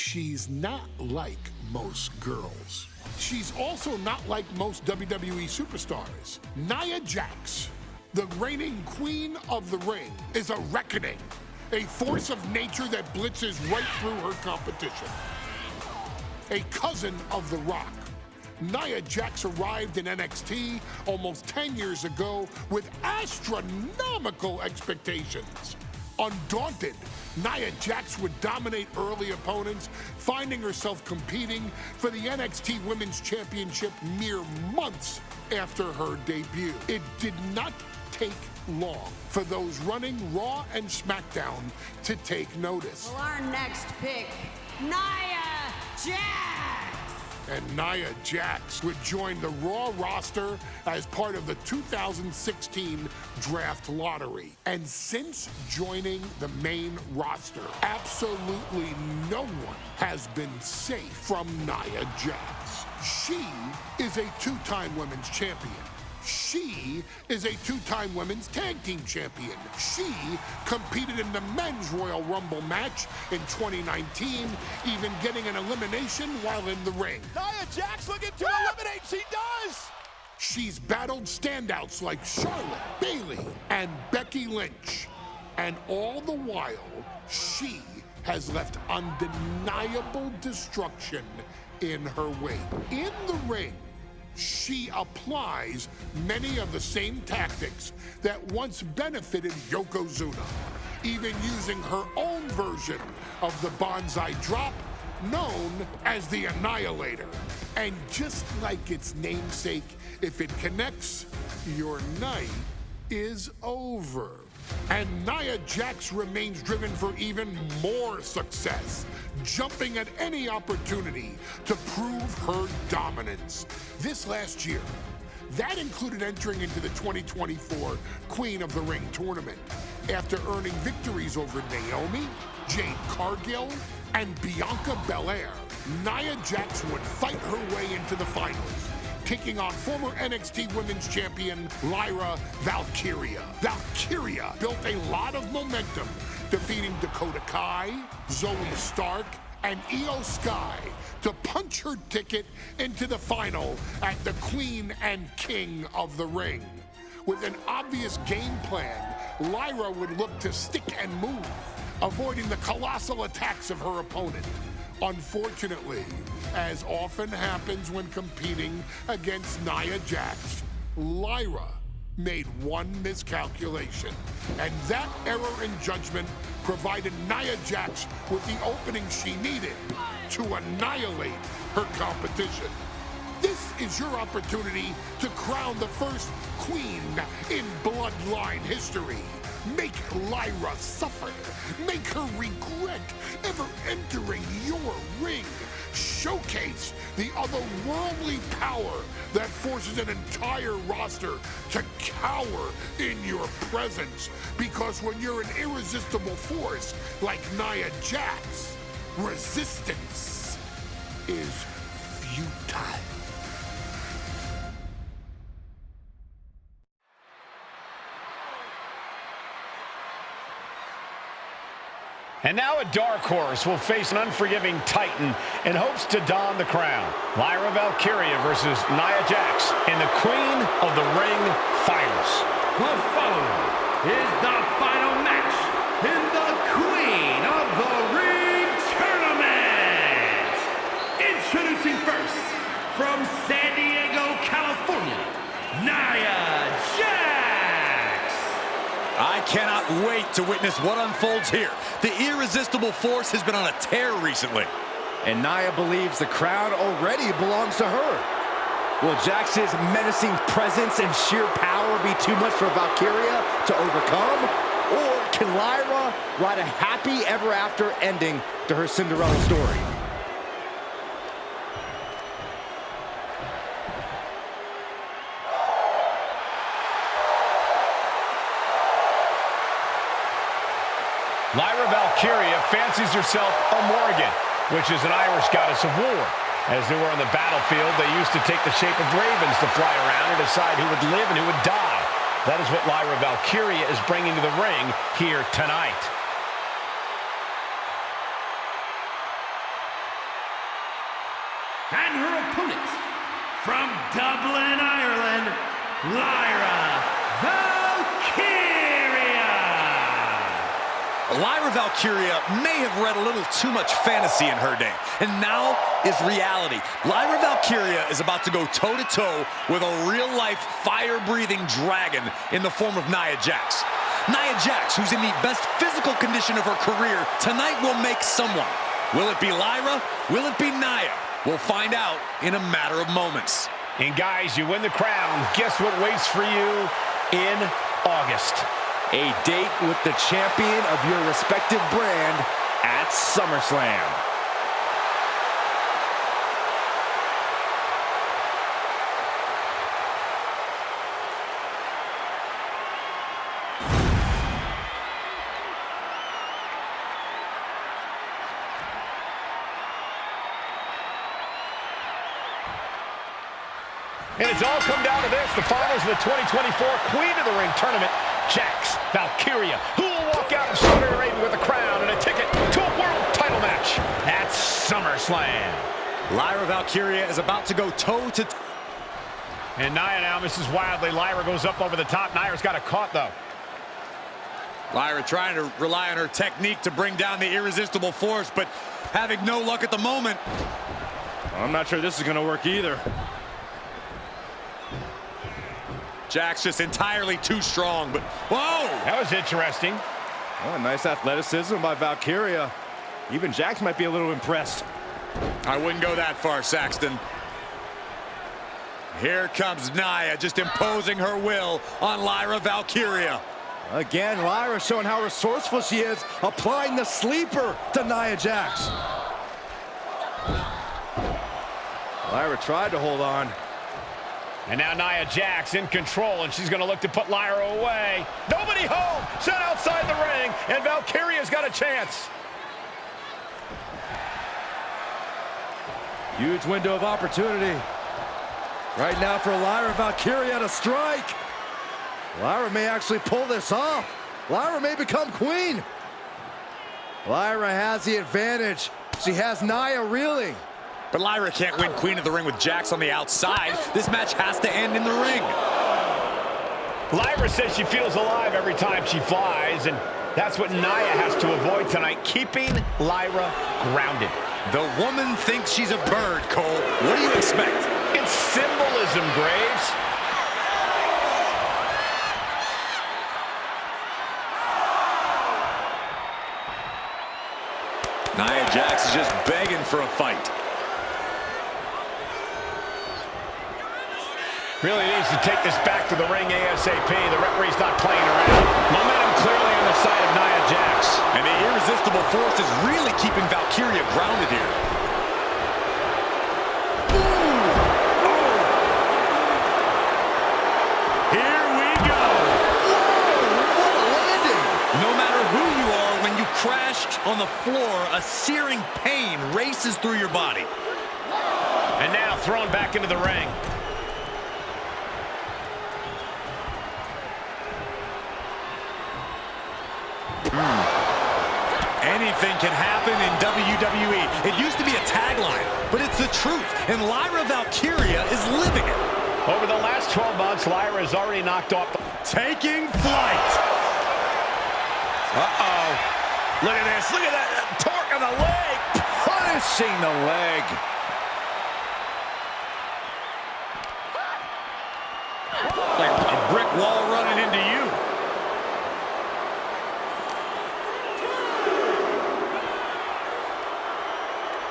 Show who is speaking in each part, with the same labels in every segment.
Speaker 1: she's not like most girls. She's also not like most WWE superstars. Nia Jax, the reigning queen of the ring, is a reckoning, a force of nature that blitzes right through her competition. A cousin of The Rock, Nia Jax arrived in NXT almost 10 years ago with astronomical expectations. Undaunted, Nia Jax would dominate early opponents, finding herself competing for the NXT Women's Championship mere months after her debut. It did not take long for those running Raw and SmackDown to take notice.
Speaker 2: Well, our next pick, Nia Jax!
Speaker 1: And Nia Jax would join the Raw roster as part of the 2016 draft lottery. And since joining the main roster, absolutely no one has been safe from Nia Jax. She is a two-time women's champion. She is a two-time women's tag team champion. She competed in the men's Royal Rumble match in 2019, even getting an elimination while in the ring.
Speaker 3: Nia Jax looking to eliminate, she does!
Speaker 1: She's battled standouts like Charlotte, Bayley, and Becky Lynch. And all the while, she has left undeniable destruction in her wake. In the ring, she applies many of the same tactics that once benefited Yokozuna, even using her own version of the Bonsai Drop, known as the Annihilator. And just like its namesake, if it connects, your night is over. And Nia Jax remains driven for even more success, jumping at any opportunity to prove her dominance. This last year, that included entering into the 2024 Queen of the Ring tournament after earning victories over Naomi, Jade Cargill, and Bianca Belair. Nia Jax would fight her way into the finals, taking on former NXT Women's Champion Lyra Valkyria. Valkyria built a lot of momentum, defeating Dakota Kai, Zoe Stark, and Io Sky to punch her ticket into the final at the Queen and King of the Ring. With an obvious game plan, Lyra would look to stick and move, avoiding the colossal attacks of her opponent. Unfortunately, as often happens when competing against Nia Jax, Lyra made one miscalculation, and that error in judgment provided Nia Jax with the opening she needed to annihilate her competition. This is your opportunity to crown the first queen in Bloodline history. Make Lyra suffer. Make her regret ever entering your ring. Showcase the otherworldly power that forces an entire roster to cower in your presence. Because when you're an irresistible force like Nia Jax, resistance is futile.
Speaker 4: And now a dark horse will face an unforgiving titan in hopes to don the crown. Lyra Valkyria versus Nia Jax in the Queen of the Ring Finals.
Speaker 5: The following is the final match in the Queen of the Ring Tournament. Introducing first, from San Diego, California, Nia Jax.
Speaker 3: I cannot wait to witness what unfolds here. The irresistible force has been on a tear recently.
Speaker 6: And Nia believes the crown already belongs to her. Will Jax's menacing presence and sheer power be too much for Valkyria to overcome? Or can Lyra write a happy ever after ending to her Cinderella story?
Speaker 4: Lyra Valkyria fancies herself a Morrigan, which is an Irish goddess of war. As they were on the battlefield, they used to take the shape of ravens to fly around and decide who would live and who would die. That is what Lyra Valkyria is bringing to the ring here tonight.
Speaker 5: And her opponent, from Dublin, Ireland, Lyra Valkyria.
Speaker 3: Lyra Valkyria may have read a little too much fantasy in her day, and now is reality. Lyra Valkyria is about to go toe-to-toe with a real-life, fire-breathing dragon in the form of Nia Jax. Nia Jax, who's in the best physical condition of her career, tonight will make someone. Will it be Lyra? Will it be Nia? We'll find out in a matter of moments.
Speaker 4: And guys, you win the crown. Guess what waits for you in August?
Speaker 6: A date with the champion of your respective brand at SummerSlam.
Speaker 4: And it's all come down to this, the finals of the 2024 Queen of the Ring tournament. Jax Valkyria, who will walk out of Saudi Arabia with a crown and a ticket to a world title match at SummerSlam.
Speaker 3: Lyra Valkyria is about to go toe-to-toe.
Speaker 4: And Nia now misses wildly. Lyra goes up over the top. Nia's got it caught, though.
Speaker 3: Lyra trying to rely on her technique to bring down the irresistible force, but having no luck at the moment.
Speaker 6: I'm not sure this is going to work either.
Speaker 3: Jax just entirely too strong, but whoa!
Speaker 4: That was interesting.
Speaker 6: Oh, nice athleticism by Valkyria. Even Jax might be a little impressed.
Speaker 3: I wouldn't go that far, Saxton. Here comes Nia, just imposing her will on Lyra Valkyria.
Speaker 6: Again, Lyra showing how resourceful she is, applying the sleeper to Nia Jax. Lyra tried to hold on.
Speaker 4: And now Nia Jax in control, and she's going to look to put Lyra away. Nobody home, set outside the ring, and Valkyria's got a chance.
Speaker 6: Huge window of opportunity. Right now for Lyra Valkyria to strike. Lyra may actually pull this off. Lyra may become queen. Lyra has the advantage. She has Nia reeling.
Speaker 3: But Lyra can't win Queen of the Ring with Jax on the outside. This match has to end in the ring.
Speaker 4: Lyra says she feels alive every time she flies, and that's what Nia has to avoid tonight, keeping Lyra grounded.
Speaker 3: The woman thinks she's a bird, Cole. What do you expect?
Speaker 4: It's symbolism, Graves.
Speaker 3: Nia Jax is just begging for a fight.
Speaker 4: Really needs to take this back to the ring ASAP. The referee's not playing around. Momentum clearly on the side of Nia Jax.
Speaker 3: And the irresistible force is really keeping Valkyria grounded here. Ooh. Oh. Here we go.
Speaker 6: Whoa, what a landing.
Speaker 3: No matter who you are, when you crash on the floor, a searing pain races through your body.
Speaker 4: And now thrown back into the ring.
Speaker 3: Anything can happen in WWE. It used to be a tagline, but it's the truth, and Lyra Valkyria is living it.
Speaker 4: Over the last 12 months, Lyra has already knocked off the...
Speaker 3: Taking flight. Uh-oh. Look at this. Look at that torque on the leg.
Speaker 6: Punishing the leg.
Speaker 3: Like a brick wall running into you.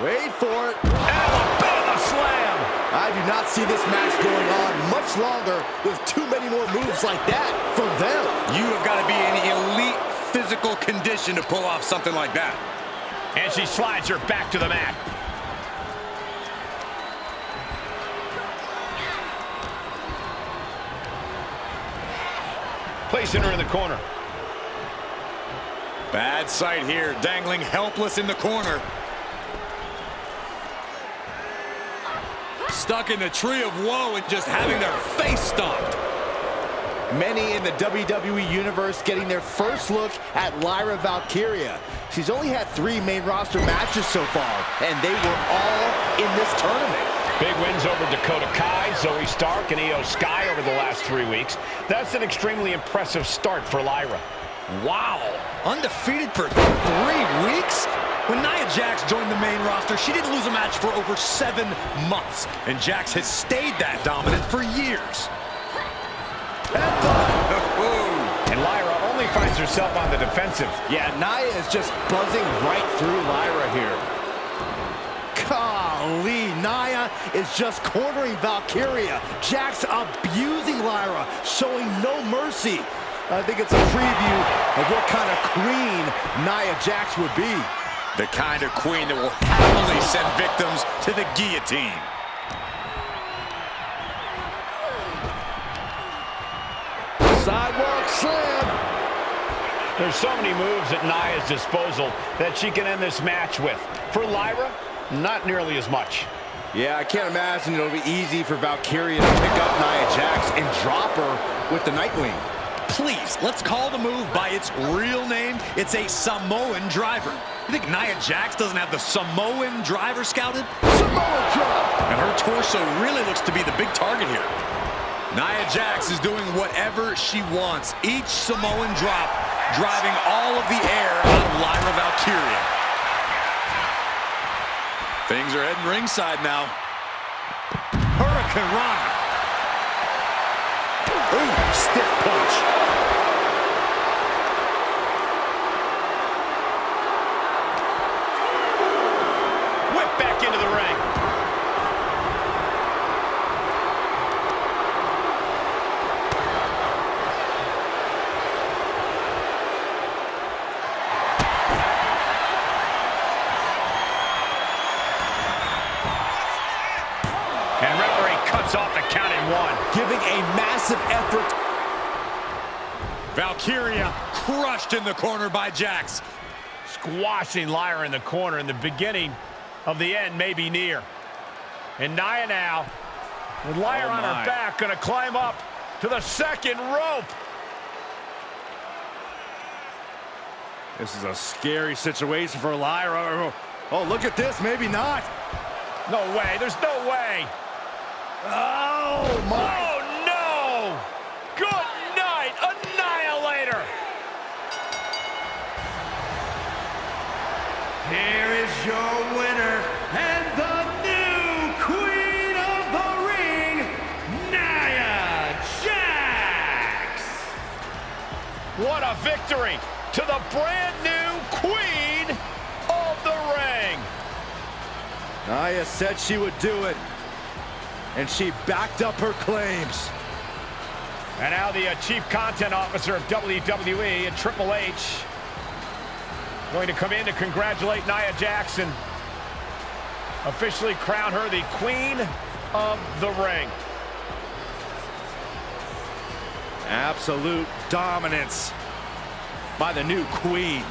Speaker 6: Wait for it.
Speaker 3: Alabama slam.
Speaker 6: I do not see this match going on much longer with too many more moves like that from them.
Speaker 3: You have got to be in elite physical condition to pull off something like that.
Speaker 4: And she slides her back to the mat. Placing her in the corner.
Speaker 3: Bad sight here, dangling helpless in the corner. Stuck in the tree of woe and just having their face stomped.
Speaker 6: Many in the WWE Universe getting their first look at Lyra Valkyria. She's only had 3 main roster matches so far, and they were all in this tournament.
Speaker 4: Big wins over Dakota Kai, Zoe Stark, and Io Sky over the last 3 weeks. That's an extremely impressive start for Lyra.
Speaker 3: Wow, undefeated for 3 weeks? When Nia Jax joined the main roster, she didn't lose a match for over 7 months. And Jax has stayed that dominant for years.
Speaker 4: And Lyra only finds herself on the defensive.
Speaker 6: Yeah, Nia is just buzzing right through Lyra here. Golly, Nia is just cornering Valkyria. Jax abusing Lyra, showing no mercy. I think it's a preview of what kind of queen Nia Jax would be.
Speaker 3: The kind of queen that will happily send victims to the guillotine.
Speaker 6: Sidewalk slam.
Speaker 4: There's so many moves at Nia's disposal that she can end this match with. For Lyra, not nearly as much.
Speaker 6: Yeah, I can't imagine it'll be easy for Valkyria to pick up Nia Jax and drop her with the Nightwing.
Speaker 3: Please, let's call the move by its real name. It's a Samoan driver. You think Nia Jax doesn't have the Samoan driver scouted?
Speaker 6: Samoan drop.
Speaker 3: And her torso really looks to be the big target here. Nia Jax is doing whatever she wants. Each Samoan drop driving all of the air out of Lyra Valkyria. Things are heading ringside now. Hurricane Rana.
Speaker 6: Ooh, stiff punch.
Speaker 4: Whip back into the ring. And referee cuts off the count in 1.
Speaker 6: Giving a massive effort.
Speaker 3: Valkyria crushed in the corner by Jax.
Speaker 4: Squashing Lyra in the corner, and the beginning of the end may be near. And Nia now, with Lyra on her back, gonna climb up to the second rope.
Speaker 6: This is a scary situation for Lyra. Oh, look at this, maybe not.
Speaker 4: No way, there's no way.
Speaker 6: Oh, my.
Speaker 4: Oh, no! Good night, Annihilator!
Speaker 5: Here is your winner and the new Queen of the Ring, Nia Jax!
Speaker 4: What a victory to the brand new Queen of the Ring!
Speaker 6: Nia said she would do it, and she backed up her claims.
Speaker 4: And now the Chief Content Officer of WWE and Triple H going to come in to congratulate Nia Jax and officially crown her the Queen of the Ring.
Speaker 6: Absolute dominance by the new queen.